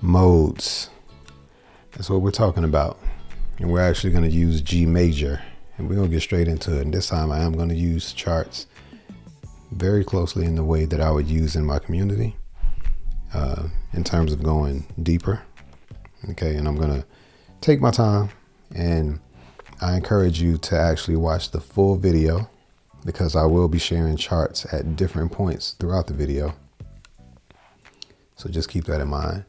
Modes. That's what we're talking about. And we're actually going to use G major. And we're going to get straight into it. And this time I am going to use charts very closely in the way that I would use in my community, in terms of going deeper. Okay, and I'm going to take my time, and I encourage you to actually watch the full video, because I will be sharing charts at different points throughout the video. So just keep that in mind.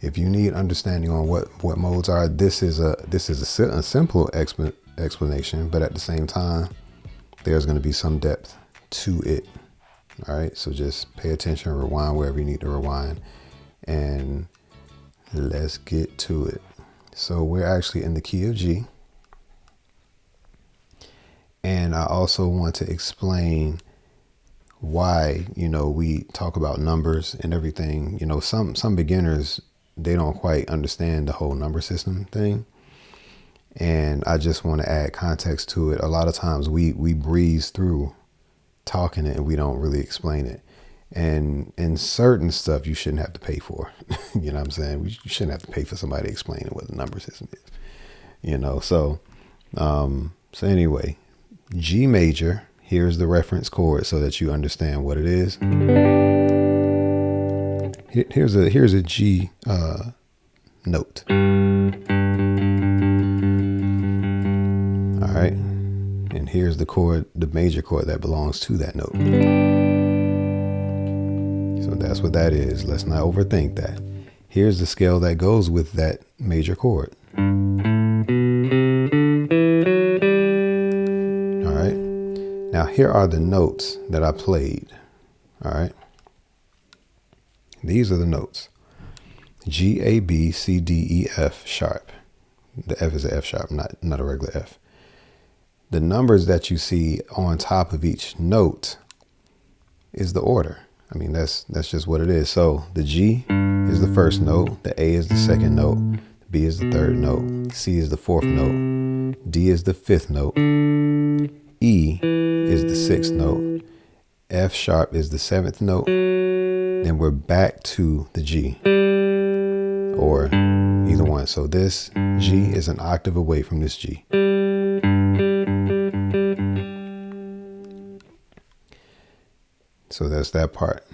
If you need understanding on what modes are, this is a simple explanation, but at the same time, there's going to be some depth to it. All right, so just pay attention, rewind wherever you need to rewind, and let's get to it. So we're actually in the key of G. And I also want to explain why, we talk about numbers and everything. Some beginners, they don't quite understand the whole number system thing. And I just want to add context to it. A lot of times we breeze through talking it and we don't really explain it. And in certain stuff you shouldn't have to pay for. You know what I'm saying? You shouldn't have to pay for somebody explaining what the number system is. So anyway, G major, here's the reference chord so that you understand what it is. Here's a G note. All right. And here's the chord, the major chord that belongs to that note. So that's what that is. Let's not overthink that. Here's the scale that goes with that major chord. All right. Now here are the notes that I played. All right. These are the notes. G, A, B, C, D, E, F sharp. The F is an F sharp, not a regular F. The numbers that you see on top of each note is the order. I mean, that's just what it is. So the G is the first note, the A is the second note, the B is the third note, C is the fourth note, D is the fifth note, E is the sixth note, F sharp is the seventh note, then we're back to the G, or either one. So this G is an octave away from this G. So that's that part.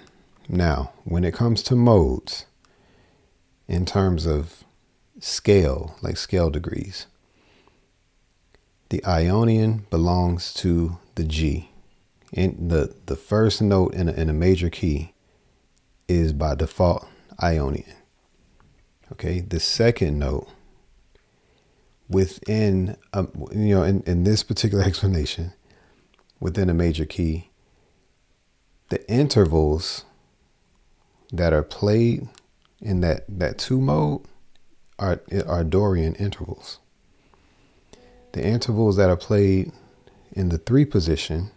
Now, when it comes to modes, in terms of scale, like scale degrees, the Ionian belongs to the G. And the first note in a major key is by default Ionian. Okay, the second note within, in this particular explanation, within a major key, the intervals that are played in that two mode are Dorian intervals. The intervals that are played in the three position,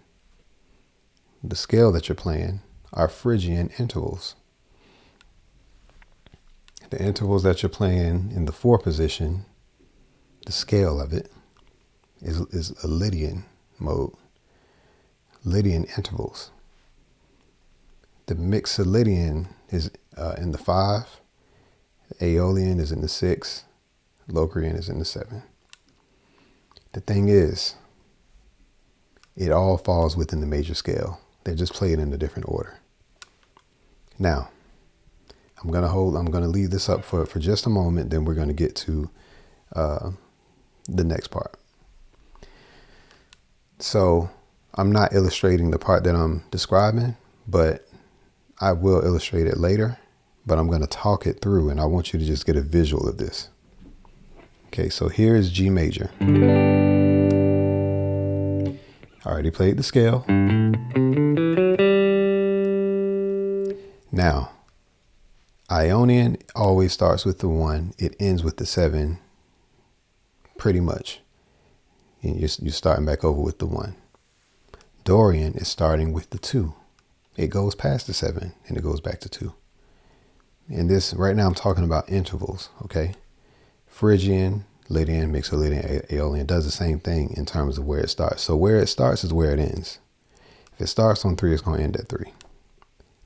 the scale that you're playing, are Phrygian intervals. The intervals that you're playing in the four position, the scale of it is a Lydian mode, Lydian intervals. The mixolydian is in the 5, the aeolian is in the 6, locrian is in the 7. The thing is, it all falls within the major scale. They're just played in a different order. Now, I'm gonna leave this up for just a moment, then we're gonna get to the next part. So I'm not illustrating the part that I'm describing, but I will illustrate it later, but I'm going to talk it through, and I want you to just get a visual of this. Okay, so here is G major. I already played the scale. Now, Ionian always starts with the 1. It ends with the 7, pretty much. And you're starting back over with the 1. Dorian is starting with the 2. It goes past the 7 and it goes back to 2. And this, right now I'm talking about intervals, okay? Phrygian, Lydian, mixolydian, aeolian does the same thing in terms of where it starts. So where it starts is where it ends. If it starts on 3, it's going to end at 3.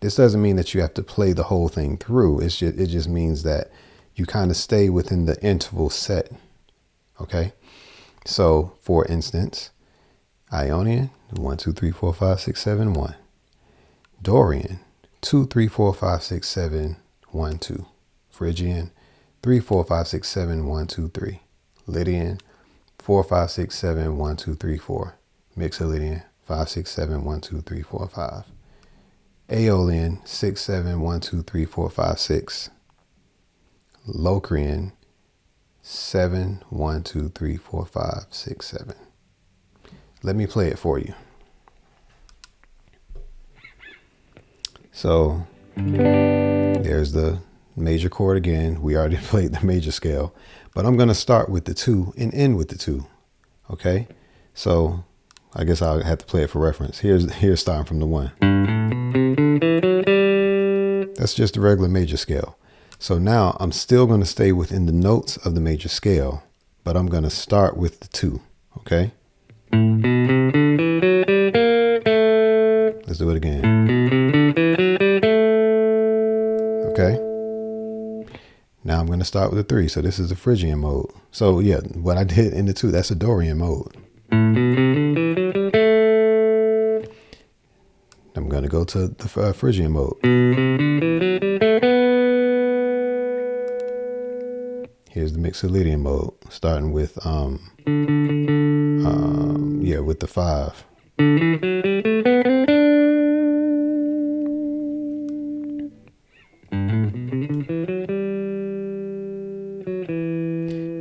This doesn't mean that you have to play the whole thing through. It just means that you kind of stay within the interval set. Okay. So for instance, Ionian, 1, 2, 3, 4, 5, 6, 7, 1. Dorian, 2, 3, 4, 5, 6, 7, 1, 2. Phrygian, 3, 4, 5, 6, 7, 1, 2, 3. Lydian, 4, 5, 6, 7, 1, 2, 3, 4. Mixolydian, 5, 6, 7, 1, 2, 3, 4, 5. Aeolian, 6, 7, 1, 2, 3, 4, 5, 6. Locrian, 7, 1, 2, 3, 4, 5, 6, 7. Let me play it for you. So there's the major chord again. We already played the major scale, but I'm going to start with the 2 and end with the 2. Okay. So I guess I'll have to play it for reference. Here's starting from the 1. That's just the regular major scale. So now I'm still going to stay within the notes of the major scale, but I'm going to start with the 2. Okay. Let's do it again. Okay. Now I'm going to start with the 3. So this is the Phrygian mode. So yeah, what I did in the 2, that's a Dorian mode. I'm going to go to the Phrygian mode. Here's the mixolydian mode, starting with with the 5.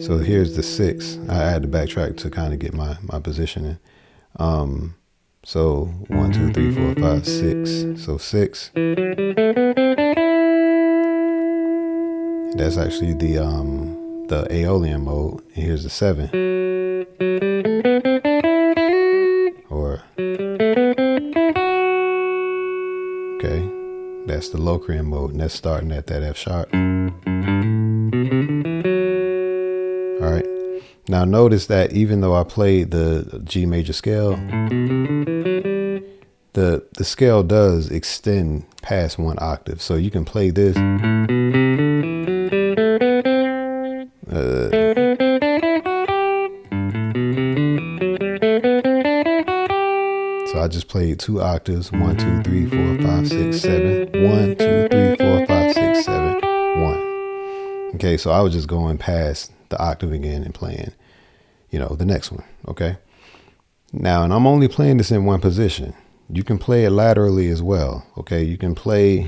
So here's the 6. I had to backtrack to kind of get my positioning. So 1, 2, 3, 4, 5, 6. So 6. That's actually the aeolian mode. And here's the 7. Okay, that's the locrian mode, and that's starting at that F sharp. All right. Now notice that even though I played the G major scale, the scale does extend past 1 octave. So you can play this. So I just played 2 octaves, 1, 2, 3, 4, 5, 6, 7, 1, 2, 3, 4, 5, 6, 7, 1. Okay, so I was just going past the octave again and playing, the next one. Okay. Now, and I'm only playing this in one position. You can play it laterally as well. Okay, you can play, you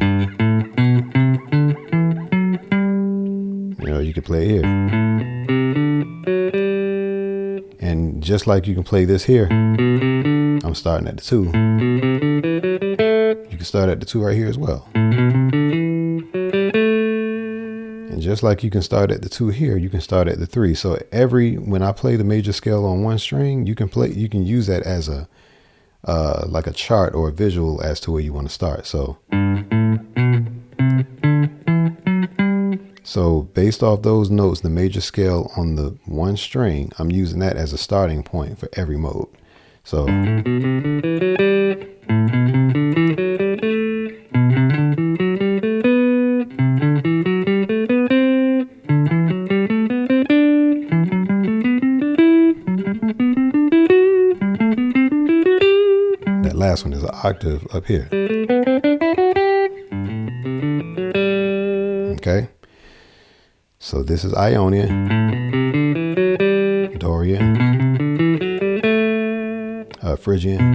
can play here. And just like you can play this here, I'm starting at the 2. You can start at the 2 right here as well. And just like you can start at the 2 here, you can start at the 3. So when I play the major scale on one string, you can use that as a like a chart or a visual as to where you want to start. So based off those notes, the major scale on the one string, I'm using that as a starting point for every mode. So that last one is an octave up here. Okay. So this is Ionian, Dorian, Phrygian,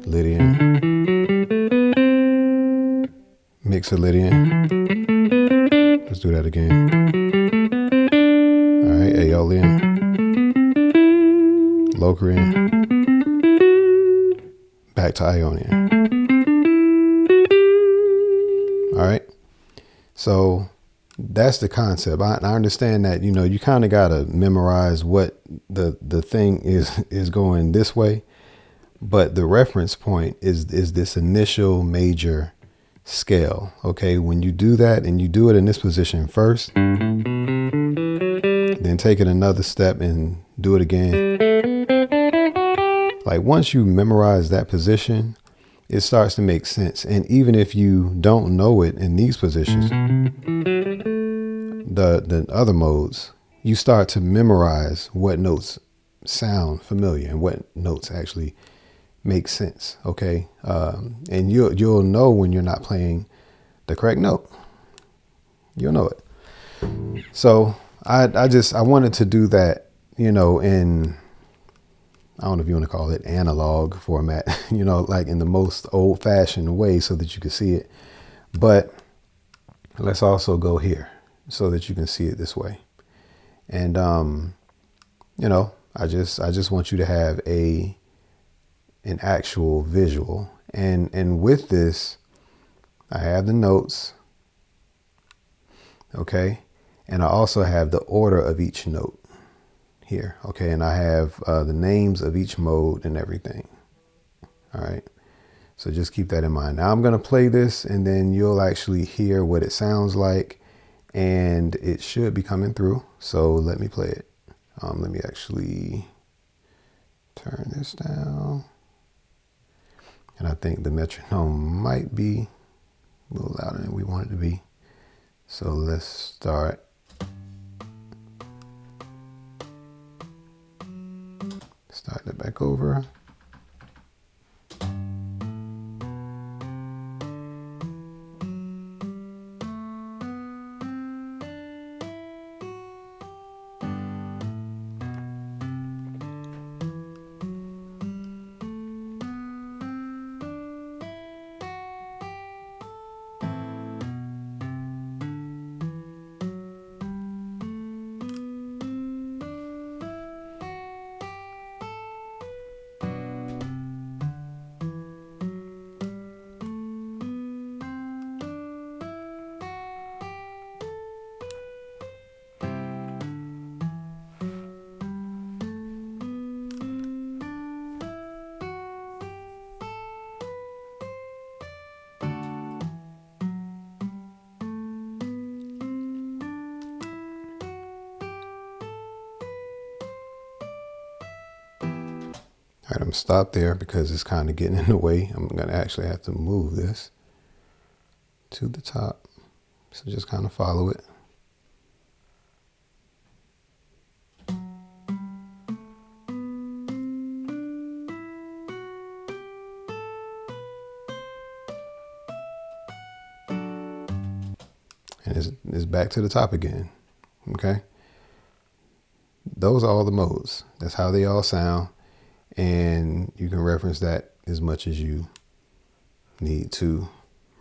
Lydian, mixolydian. Let's do that again. All right, aeolian, locrian, back to Ionian. All right. So that's the concept. I understand that, you kind of got to memorize what the thing is going this way. But the reference point is this initial major scale. OK, when you do that and you do it in this position first, then take it another step and do it again. Like once you memorize that position, it starts to make sense. And even if you don't know it in these positions, the other modes, you start to memorize what notes sound familiar and what notes actually make sense. Okay. And you'll know when you're not playing the correct note. You'll know it. So I wanted to do that, in, I don't know if you want to call it analog format, like in the most old fashioned way so that you can see it. But let's also go here so that you can see it this way. And, I just want you to have an actual visual. And with this, I have the notes. Okay. And I also have the order of each note here. Okay. And I have the names of each mode and everything. All right. So just keep that in mind. Now I'm going to play this and then you'll actually hear what it sounds like, and it should be coming through. So let me play it. Let me actually turn this down. And I think the metronome might be a little louder than we want it to be. So let's start. Start that back over. All right, I'm gonna stop there because it's kind of getting in the way. I'm gonna actually have to move this to the top. So just kind of follow it. And it's back to the top again. Okay. Those are all the modes. That's how they all sound. And you can reference that as much as you need to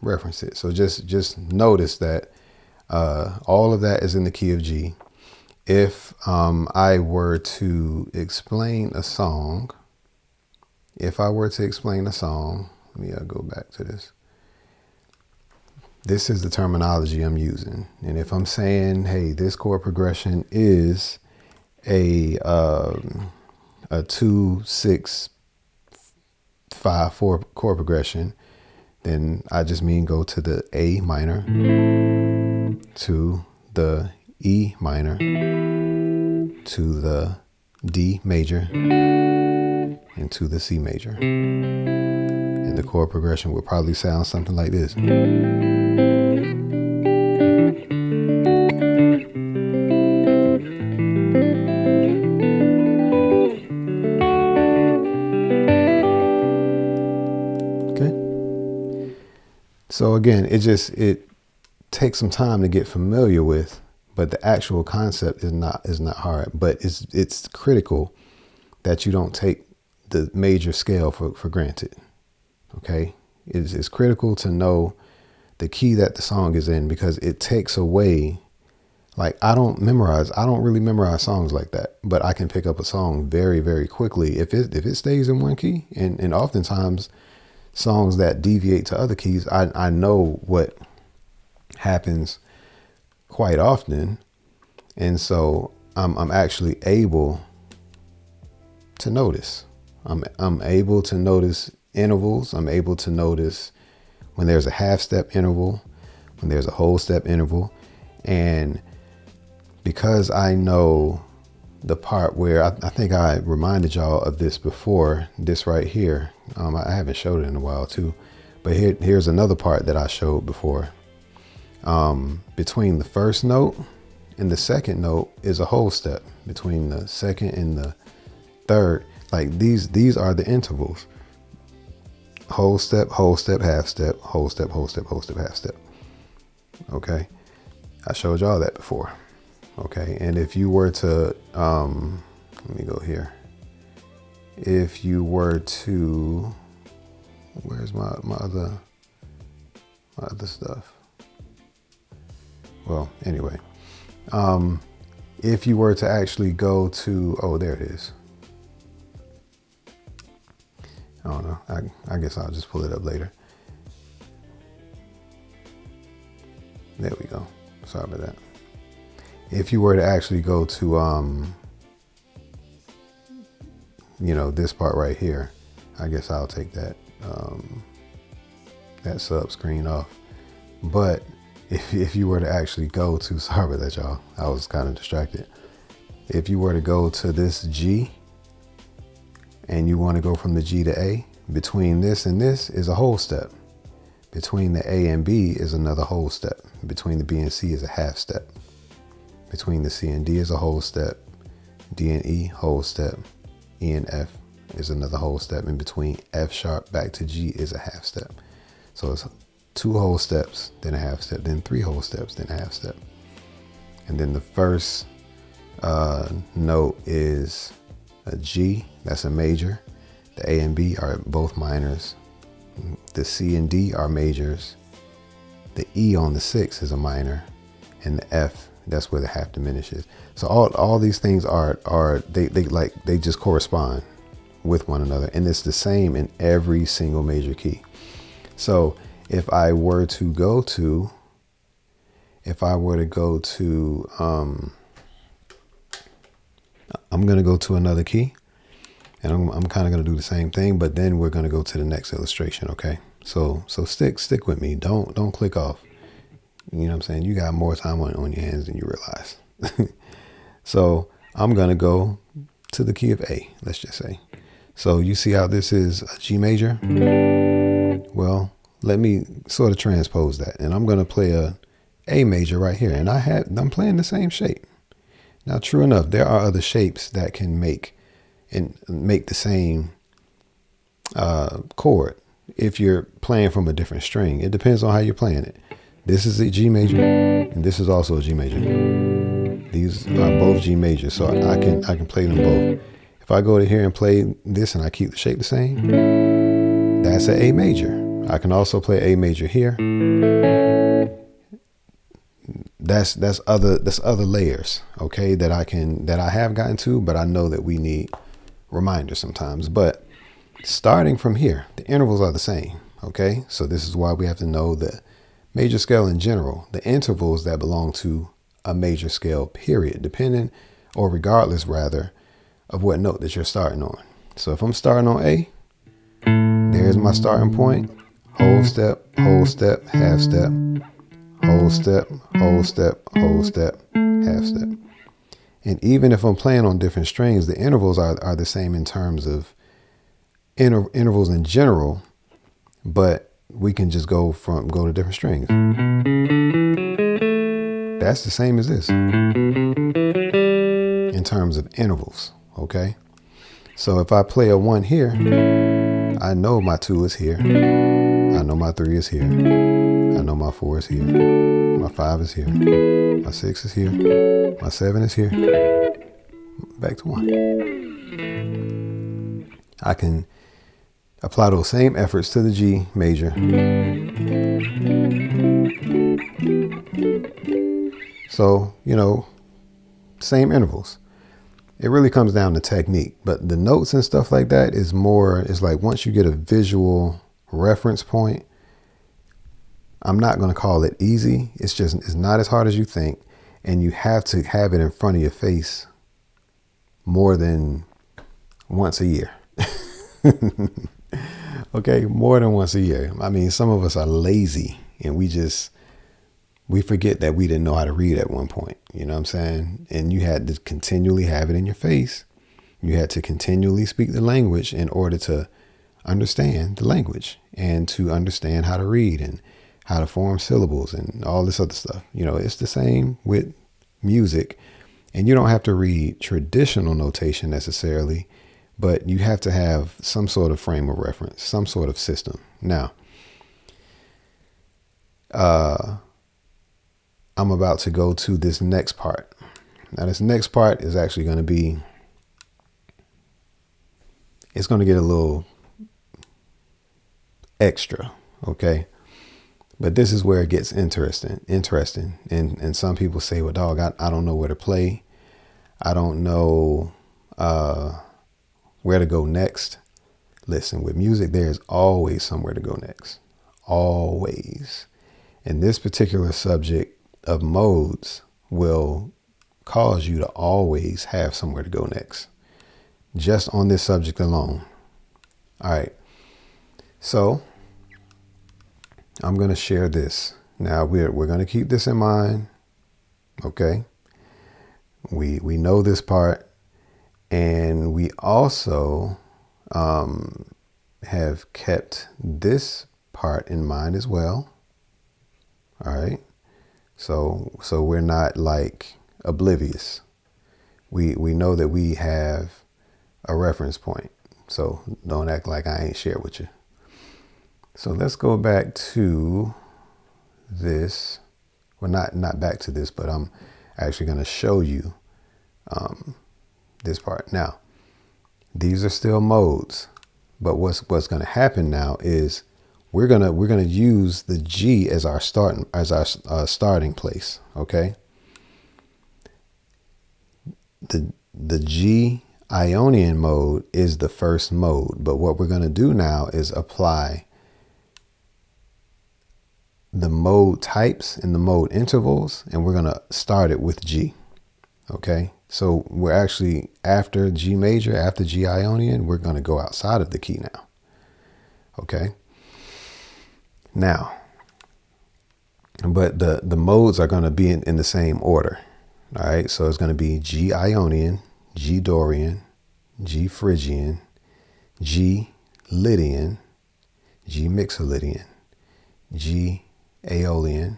reference it. So just notice that all of that is in the key of G. If I were to explain a song, let me go back to this. This is the terminology I'm using. And if I'm saying, hey, this chord progression is a 2-6-5-4 chord progression, then I just mean go to the A minor, to the E minor, to the D major, and to the C major. And the chord progression will probably sound something like this. So again, it takes some time to get familiar with, but the actual concept is not hard. But it's critical that you don't take the major scale for granted. Okay, it's critical to know the key that the song is in, because it takes away. Like I don't really memorize songs like that, but I can pick up a song very, very quickly if it stays in one key, and oftentimes songs that deviate to other keys, I know what happens quite often. And so I'm actually able to notice. I'm able to notice intervals. I'm able to notice when there's a half step interval, when there's a whole step interval. And because I know the part where I think I reminded y'all of this before, this right here. I haven't showed it in a while too, but here's another part that I showed before. Between the first note and the second note is a whole step. Between the second and the third, like these are the intervals. Whole step, half step, whole step, half step. Okay, I showed y'all that before. Okay, and if you were to, let me go here. If you were to, where's my other stuff? Well, anyway, if you were to actually go to, oh, there it is. I don't know. I guess I'll just pull it up later. There we go. Sorry about that. If you were to actually go to, you know, this part right here, I guess I'll take that, that sub screen off. But if you were to actually go to, sorry about that, y'all, I was kind of distracted. If you were to go to this G and you want to go from the G to A, between this and this is a whole step. Between the A and B is another whole step. Between the B and C is a half step. Between the C and D is a whole step. D and E, whole step. E and F is another whole step. In between F sharp back to G is a half step. So it's 2 whole steps, then a half step, then 3 whole steps, then a half step. And then the first note is a G, that's a major. The A and B are both minors. The C and D are majors. The E on the 6 is a minor, and the F, that's where the half diminishes. So all these things they just correspond with one another, and it's the same in every single major key. So if I were to go to, I'm going to go to another key, and I'm kind of going to do the same thing, but then we're going to go to the next illustration. Okay. So stick with me. Don't click off. You know what I'm saying? You got more time on your hands than you realize. So I'm going to go to the key of A, let's just say. So you see how this is a G major? Well, let me sort of transpose that, and I'm going to play a A major right here. And I'm playing the same shape. Now, true enough, there are other shapes that can make the same chord if you're playing from a different string. It depends on how you're playing it. This is a G major, and this is also a G major. These are both G majors, so I can play them both. If I go to here and play this and I keep the shape the same, that's an A major. I can also play A major here. That's other layers, okay, that I have gotten to, but I know that we need reminders sometimes. But starting from here, the intervals are the same, okay? So this is why we have to know the major scale in general, the intervals that belong to a major scale, period, depending or regardless rather of what note that you're starting on. So if I'm starting on A, there's my starting point, whole step, half step, whole step, whole step, half step. And even if I'm playing on different strings, the intervals are the same in terms of intervals in general, but we can just go to different strings. That's the same as this in terms of intervals, okay? So if I play a 1 here, I know my 2 is here. I know my 3 is here. I know my 4 is here. My 5 is here. My 6 is here. My 7 is here. Back to 1. I can apply those same efforts to the G major. So, you know, same intervals. It really comes down to technique, but the notes and stuff like that is like once you get a visual reference point, I'm not going to call it easy. It's not as hard as you think. And you have to have it in front of your face more than once a year. Okay, more than once a year. I mean, some of us are lazy and we just we forget that we didn't know how to read at one point. You know what I'm saying? And you had to continually have it in your face. You had to continually speak the language in order to understand the language and to understand how to read and how to form syllables and all this other stuff. You know, it's the same with music. And you don't have to read traditional notation necessarily, but you have to have some sort of frame of reference, some sort of system. Now, I'm about to go to this next part. Now, this next part is actually going to be, it's going to get a little extra, okay? But this is where it gets interesting. And some people say, well, dog, I don't know where to play. I don't know where to go next. Listen, with music, there's always somewhere to go next. Always. And this particular subject of modes will cause you to always have somewhere to go next. Just on this subject alone. All right. So I'm going to share this. Now we're going to keep this in mind. Okay. We know this part, and we also have kept this part in mind as well. All right. So we're not like oblivious. We know that we have a reference point. So don't act like I ain't shared with you. So let's go back to this. Well, not back to this, but I'm actually going to show you this part. Now, these are still modes, but what's going to happen now is we're gonna use the G as our starting place. Okay. The G Ionian mode is the first mode, but what we're going to do now is apply the mode types and the mode intervals, and we're going to start it with G. Okay. So we're actually after G major, after G Ionian, we're going to go outside of the key now. Okay. Now, but the modes are going to be in the same order. All right. So it's going to be G Ionian, G Dorian, G Phrygian, G Lydian, G mixolydian, G aeolian,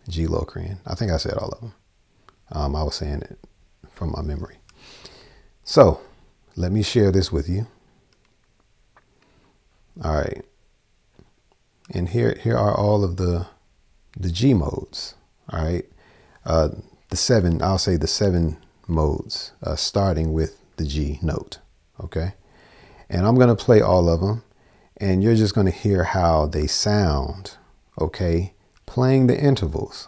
G locrian. I think I said all of them. I was saying it from my memory. So let me share this with you. All right. And here are all of the G modes. All right. I'll say the seven modes, starting with the G note. Okay. And I'm going to play all of them, and you're just going to hear how they sound. Okay. Playing the intervals.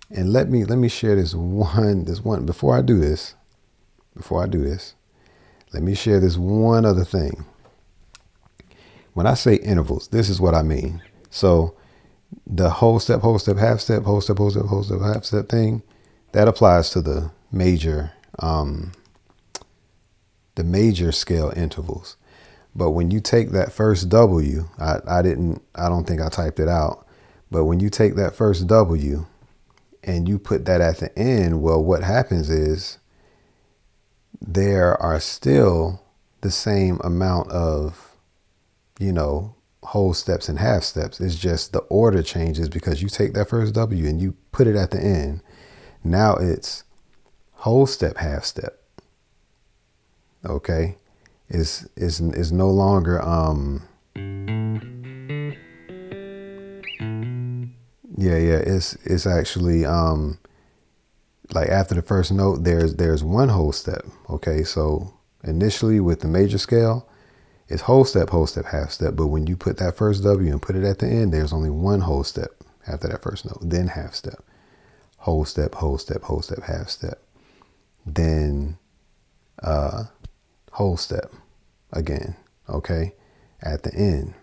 And let me share this one before I do this, let me share this one other thing. When I say intervals, this is what I mean. So the whole step, half step, whole step, half step thing, that applies to the major scale intervals. But when you take that first W, I don't think I typed it out, but when you take that first W and you put that at the end, well, what happens is there are still the same amount of, whole steps and half steps. It's just the order changes because you take that first W and you put it at the end. Now it's whole step, half step. Okay. Is no longer, it's actually, like after the first note, there's one whole step. Okay. So initially with the major scale, it's whole step, half step. But when you put that first W and put it at the end, there's only one whole step after that first note, then half step, whole step, half step, then, whole step again. Okay. At the end,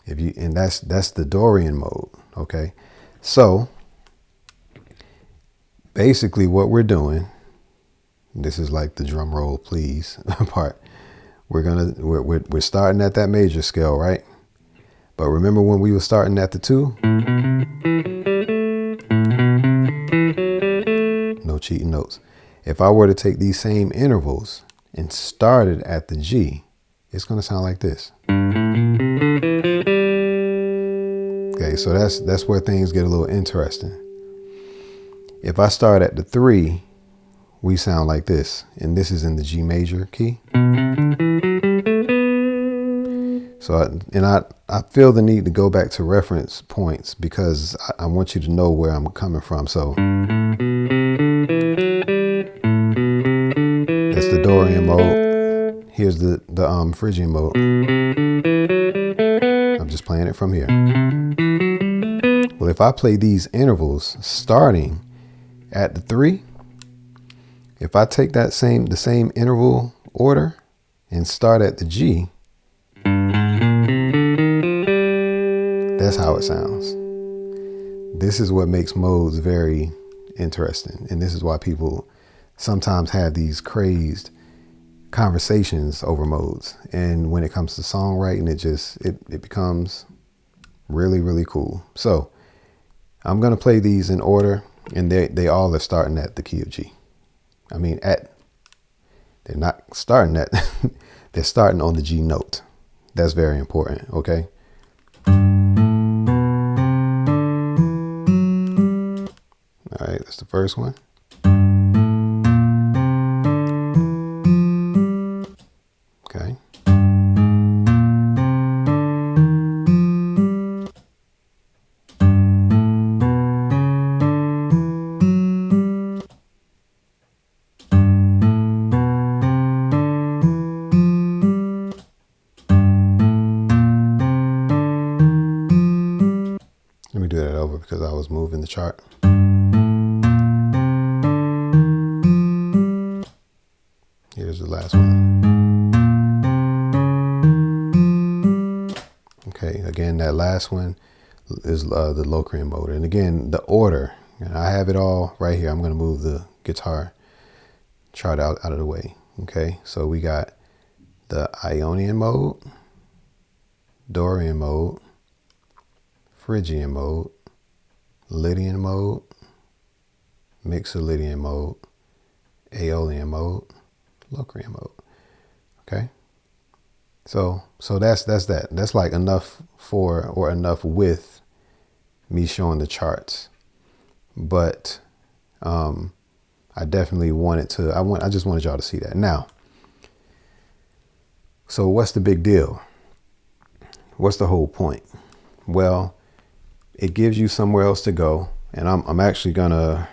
and that's the Dorian mode. Okay. So basically what we're doing, this is like the drum roll, please part. We're starting at that major scale, right? But remember when we were starting at the 2? If I were to take these same intervals and start it at the G, it's going to sound like this. Okay, so that's where things get a little interesting. If I start at the 3, we sound like this, and this is in the G major key. So, I feel the need to go back to reference points because I want you to know where I'm coming from. So that's the Dorian mode. Here's the Phrygian mode. I'm just playing it from here. Well, if I play these intervals starting at the 3, if I take the same interval order and start at the G, that's how it sounds. This is what makes modes very interesting. And this is why people sometimes have these crazed conversations over modes. And when it comes to songwriting, it becomes really, really cool. So I'm going to play these in order, and they all are starting at the key of G. I mean, they're not starting at, they're starting on the G note. That's very important. Okay. All right, that's the first one. Okay. Let me do that over because I was moving the chart. Here's the last one. Okay, again, that last one is the locrian mode. And again, the order, and I have it all right here. I'm going to move the guitar chart out of the way. Okay, so we got the Ionian mode, Dorian mode, Phrygian mode, Lydian mode, mixolydian mode, aeolian mode, locrian mode. Okay, so that's that. That's like enough for, or enough with me showing the charts. But I definitely wanted to. I just wanted y'all to see that. Now, so what's the big deal? What's the whole point? Well, it gives you somewhere else to go, and I'm actually gonna.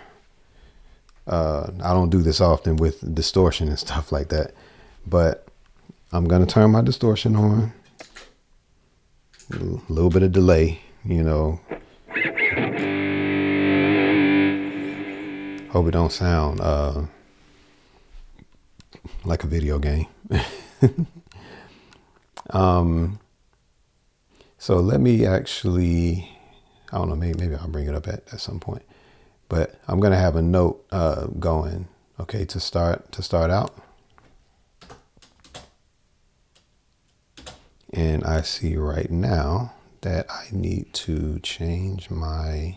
I don't do this often with distortion and stuff like that, but I'm gonna turn my distortion on. A little bit of delay, you know. Hope it don't sound like a video game. So let me actually, I don't know, maybe I'll bring it up at some point, but I'm going to have a note going, okay, to start out. And I see right now that I need to change my,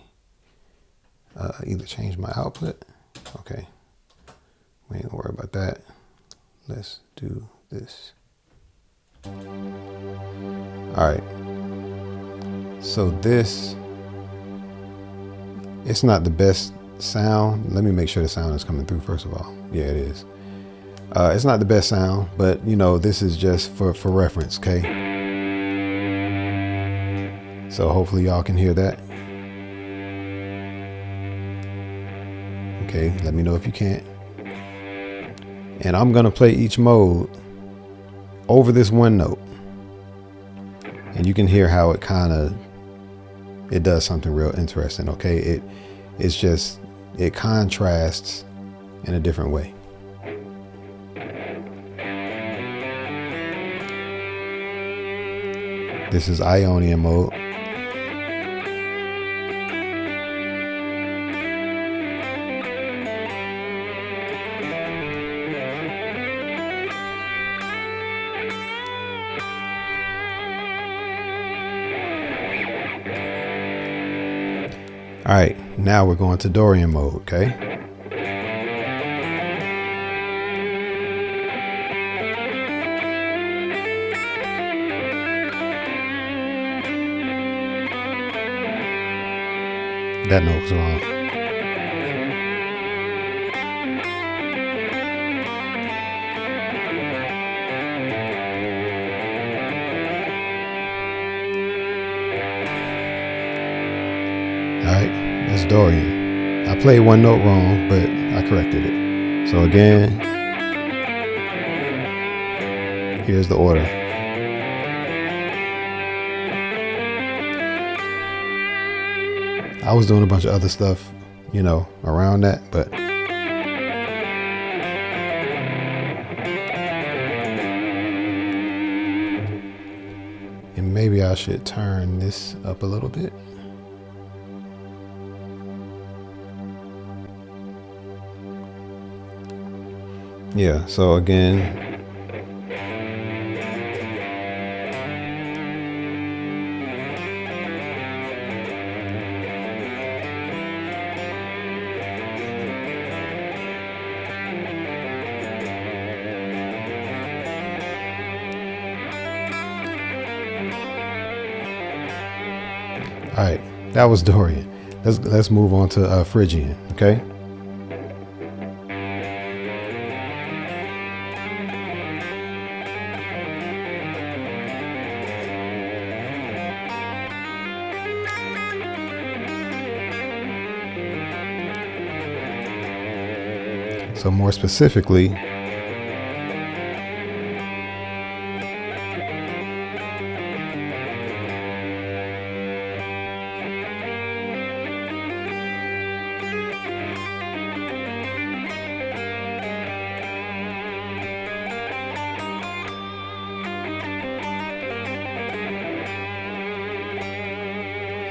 either change my output. Okay, we ain't gonna worry about that. Let's do this. All right. So this, it's not the best sound. Let me make sure the sound is coming through first of all. Yeah, it is. It's not the best sound, but you know, this is just for reference, okay? So hopefully y'all can hear that. Okay, let me know if you can't. And I'm gonna play each mode over this one note. And you can hear how it it does something real interesting, okay? It contrasts in a different way. This is Ionian mode. All right, now we're going to Dorian mode, okay? that note was wrong. All right, that's Dorian. I played one note wrong, but I corrected it. So again, here's the order. I was doing a bunch of other stuff, you know, around that, but and maybe I should turn this up a little bit. Yeah, so again, all right, that was Dorian. Let's move on to Phrygian, okay? So more specifically,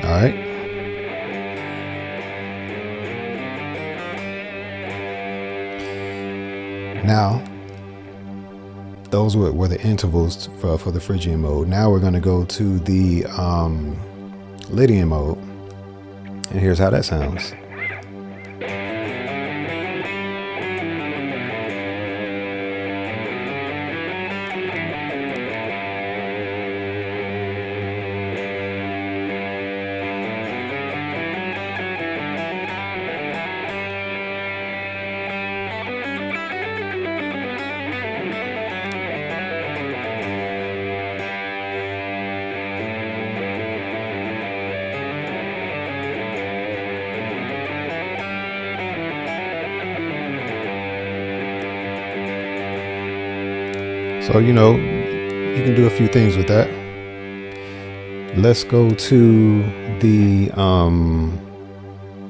all right. Now, those were the intervals for the Phrygian mode. Now we're going to go to the Lydian mode, and here's how that sounds. So, you know, you can do a few things with that. Let's go to the,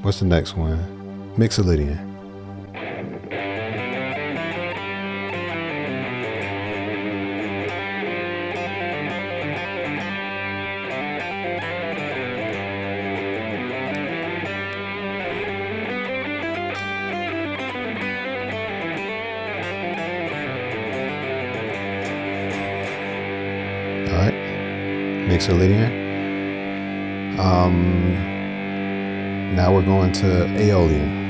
what's the next one? Mixolydian. All right, mixolydian. Now we're going to aeolian.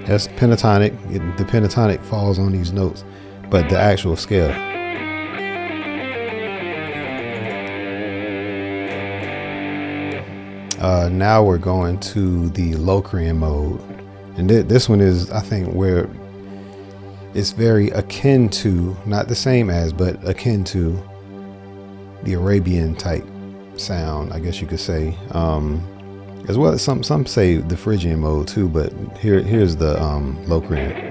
That's pentatonic. The pentatonic falls on these notes, but the actual scale. Now we're going to the locrian mode, and this one is, I think, where it's very akin to, not the same as, but akin to the Arabian type sound, I guess you could say. As well as some say the Phrygian mode too, but here's the locrian.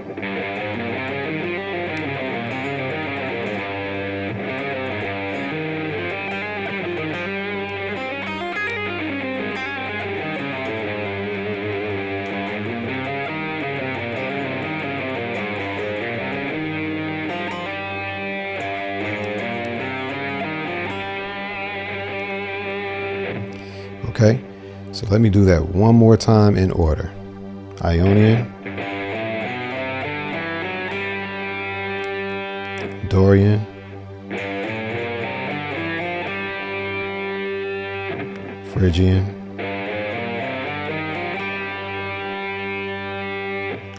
Okay. So let me do that one more time in order. Ionian, Dorian, Phrygian,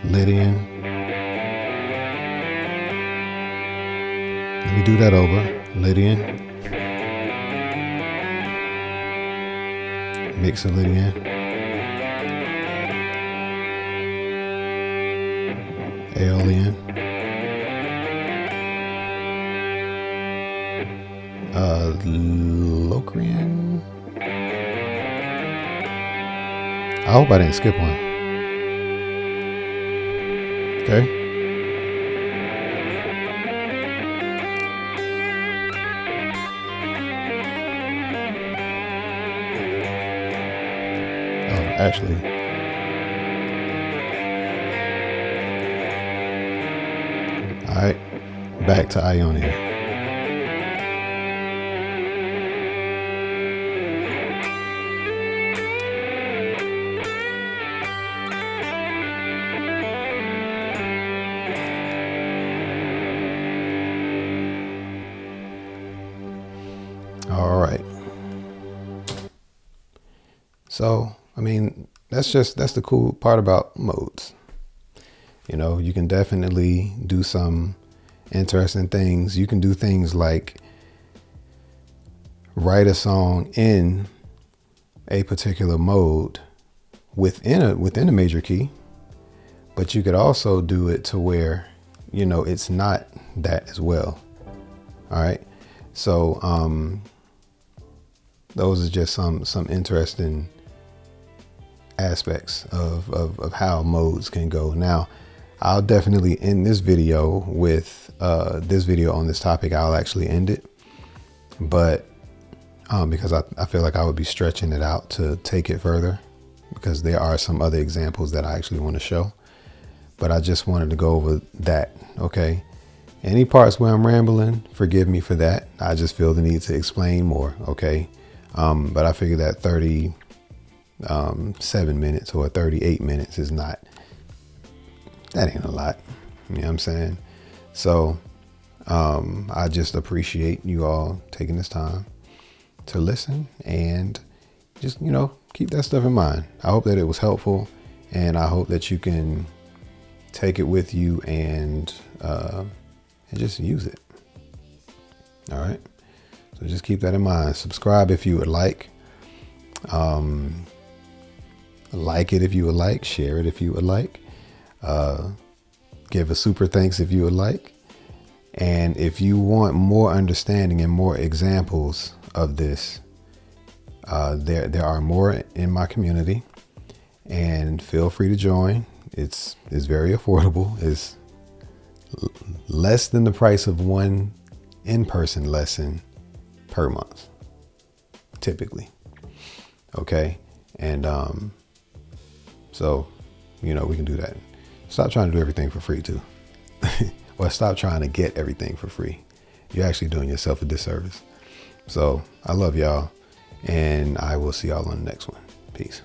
Lydian. Let me do that over. Lydian, mixolydian, aeolian, locrian. I hope I didn't skip one. Okay. Actually, all right, back to ionian. All right. So, I mean, that's the cool part about modes. You know, you can definitely do some interesting things. You can do things like write a song in a particular mode within a major key, but you could also do it to where, you know, it's not that as well. All right. So, those are just some interesting aspects of how modes can go. Now, I'll definitely end this video with this video on this topic. I'll actually end it, but because I feel like I would be stretching it out to take it further, because there are some other examples that I actually want to show, but I just wanted to go over that. Okay. Any parts where I'm rambling, forgive me for that. I just feel the need to explain more. Okay. But I figure that 37 minutes or 38 minutes is not, that ain't a lot. You know what I'm saying? So, I just appreciate you all taking this time to listen and just, you know, keep that stuff in mind. I hope that it was helpful, and I hope that you can take it with you and just use it. All right. So just keep that in mind. Subscribe if you would like. Like it if you would like. Share it if you would like. Give a super thanks if you would like. And if you want more understanding and more examples of this, there are more in my community, and feel free to join. It's very affordable. It's less than the price of one in-person lesson per month, typically. Okay. And so, you know, we can do that. Stop trying to do everything for free too. Or stop trying to get everything for free. You're actually doing yourself a disservice. So I love y'all, and I will see y'all on the next one. Peace.